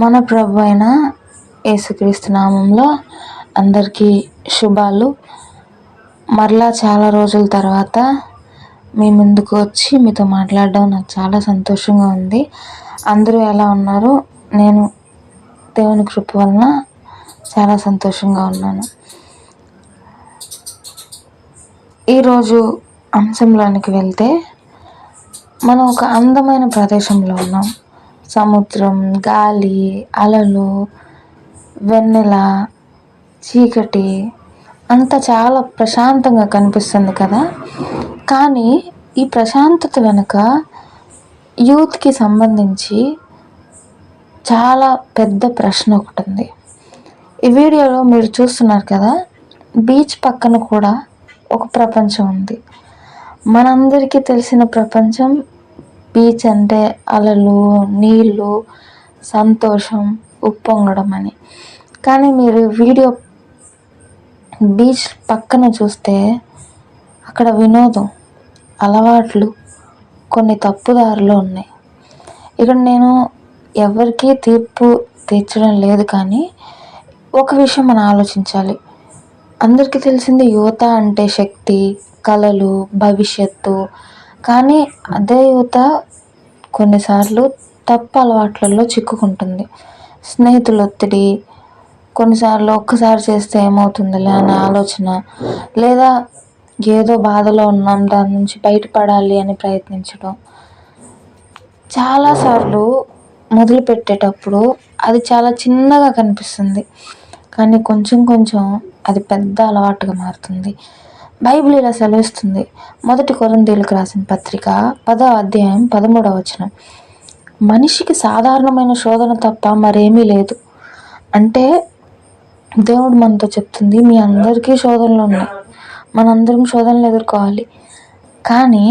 మన ప్రభు అయిన యేసుక్రీస్తు నామంలో అందరికీ శుభాలు. మరలా చాలా రోజుల తర్వాత మీ ముందుకు వచ్చి మీతో మాట్లాడడం నాకు చాలా సంతోషంగా ఉంది. అందరూ ఎలా ఉన్నారు? నేను దేవుని కృప వలన చాలా సంతోషంగా ఉన్నాను. ఈరోజు అంశంలోనికి వెళ్తే, మనం ఒక అందమైన ప్రదేశంలో ఉన్నాం. సముద్రం, గాలి, అలలు, వెన్నెల, చీకటి అంతా చాలా ప్రశాంతంగా కనిపిస్తుంది కదా. కానీ ఈ ప్రశాంతత వెనుక యూత్కి సంబంధించి చాలా పెద్ద ప్రశ్న ఒకటి ఉంది. ఈ వీడియోలో మీరు చూస్తున్నారు కదా, బీచ్ పక్కన కూడా ఒక ప్రపంచం ఉంది. మనందరికీ తెలిసిన ప్రపంచం బీచ్ అంటే అలలు, నీళ్ళు, సంతోషం, ఉప్పొంగడం అని. కానీ మీరు వీడియో బీచ్ పక్కన చూస్తే అక్కడ వినోదం, అలవాట్లు, కొన్ని తప్పుదారులు ఉన్నాయి. ఇక్కడ నేను ఎవరికీ తీర్పు తీర్చడం లేదు, కానీ ఒక విషయం మనం ఆలోచించాలి. అందరికీ తెలిసింది యువత అంటే శక్తి, కళలు, భవిష్యత్తు. కానీ అదే యువత కొన్నిసార్లు తప్పు అలవాట్లలో చిక్కుకుంటుంది. స్నేహితుల ఒత్తిడి, కొన్నిసార్లు ఒక్కసారి చేస్తే ఏమవుతుందిలే అనే ఆలోచన, లేదా ఏదో బాధలో ఉన్నాం దాని నుంచి బయటపడాలి అని ప్రయత్నించడం. చాలాసార్లు మొదలుపెట్టేటప్పుడు అది చాలా చిన్నగా కనిపిస్తుంది, కానీ కొంచెం కొంచెం అది పెద్ద అలవాటుగా మారుతుంది. బైబిల్ ఇలా సెలవిస్తుంది. 1 కొరింథీయులకు రాసిన పత్రిక 10వ అధ్యాయం 13వ వచనం, మనిషికి సాధారణమైన శోధన తప్ప మరేమీ లేదు. అంటే దేవుడు మనతో చెప్తుంది, మీ అందరికీ శోధనలు ఉన్నాయి, మనందరం శోధనలు ఎదుర్కోవాలి. కానీ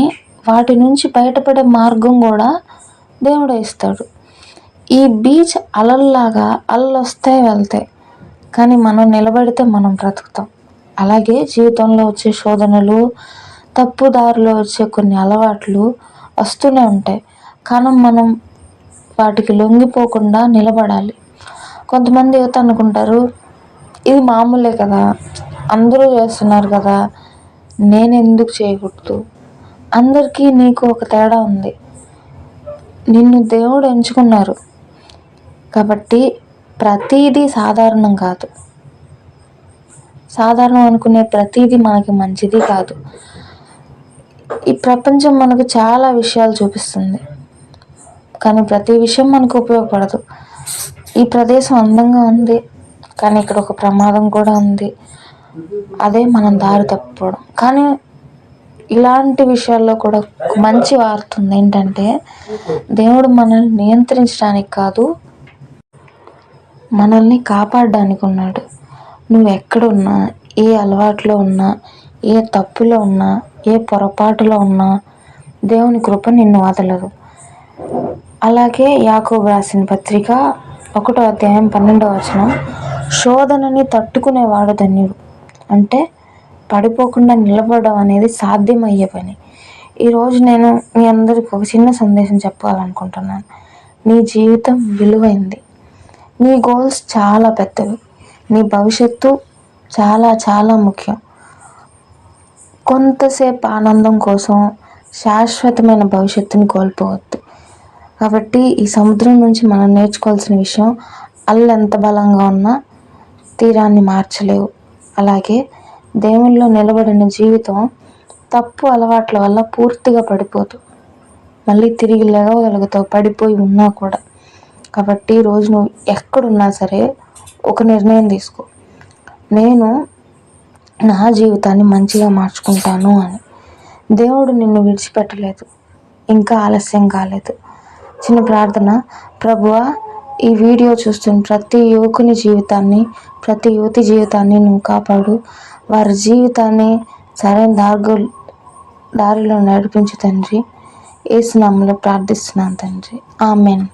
వాటి నుంచి బయటపడే మార్గం కూడా దేవుడే ఇస్తాడు. ఈ బీచ్ అలల్లాగా అలలు వస్తాయి వెళ్తాయి, కానీ మనం నిలబడితే మనం బ్రతుకుతాం. అలాగే జీవితంలో వచ్చే శోధనలు, తప్పుదారిలో వచ్చే కొన్ని అలవాట్లు వస్తూనే ఉంటాయి, కానీ మనం వాటికి లొంగిపోకుండా నిలబడాలి. కొంతమంది యువత అనుకుంటారు, ఇది మామూలే కదా, అందరూ చేస్తున్నారు కదా, నేను ఎందుకు చేయకూడదు. అందరికీ నీకు ఒక తేడా ఉంది. నిన్ను దేవుడు ఎంచుకున్నారు కాబట్టి ప్రతీదీ సాధారణం కాదు. సాధారణం అనుకునే ప్రతీదీ మనకి మంచిది కాదు. ఈ ప్రపంచం మనకు చాలా విషయాలు చూపిస్తుంది, కానీ ప్రతి విషయం మనకు ఉపయోగపడదు. ఈ ప్రదేశం అందంగా ఉంది, కానీ ఇక్కడ ఒక ప్రమాదం కూడా ఉంది. అదే మనం దారి తప్పుకోవడం. కానీ ఇలాంటి విషయాల్లో కూడా మంచి వార్త ఉంది. ఏంటంటే, దేవుడు మనల్ని నియంత్రించడానికి కాదు, మనల్ని కాపాడడానికి ఉన్నాడు. నువ్వు ఎక్కడున్నా, ఏ అలవాట్లో ఉన్నా, ఏ తప్పులో ఉన్నా, ఏ పొరపాటులో ఉన్నా దేవుని కృప నిన్ను వదలదు. అలాగే యాకోబు రాసిన పత్రిక 1వ అధ్యాయం 12వ వచనం, శోధనని తట్టుకునేవాడు ధన్యుడు. అంటే పడిపోకుండా నిలబడడం అనేది సాధ్యమయ్యే పని. ఈరోజు నేను మీ అందరికీ ఒక చిన్న సందేశం చెప్పాలనుకుంటున్నాను. నీ జీవితం విలువైంది, నీ గోల్స్ చాలా పెద్దవి, నీ భవిష్యత్తు చాలా చాలా ముఖ్యం. కొంతసేపు ఆనందం కోసం శాశ్వతమైన భవిష్యత్తుని కోల్పోవద్దు. కాబట్టి ఈ సముద్రం నుంచి మనం నేర్చుకోవాల్సిన విషయం, అలలు ఎంత బలంగా ఉన్నా తీరాన్ని మార్చలేవు. అలాగే దేవునిలో నిలబడిన జీవితం తప్పు అలవాట్ల వల్ల పూర్తిగా పడిపోదు, మళ్ళీ తిరిగి లేవగలుగుతావు పడిపోయి ఉన్నా కూడా. కాబట్టి ఈరోజు నువ్వు ఎక్కడున్నా సరే ఒక నిర్ణయం తీసుకో, నేను నా జీవితాన్ని మంచిగా మార్చుకుంటాను అని. దేవుడు నిన్ను విడిచిపెట్టలేదు, ఇంకా ఆలస్యం కాలేదు. చిన్న ప్రార్థన. ప్రభువా, ఈ వీడియో చూస్తున్న ప్రతి యువకుని జీవితాన్ని, ప్రతి యువతి జీవితాన్ని నువ్వు కాపాడు. వారి జీవితాన్ని సరైన దారిలో నడిపించు తండ్రి. యేసు నామములో ప్రార్థిస్తున్నాను తండ్రి. ఆమెన్.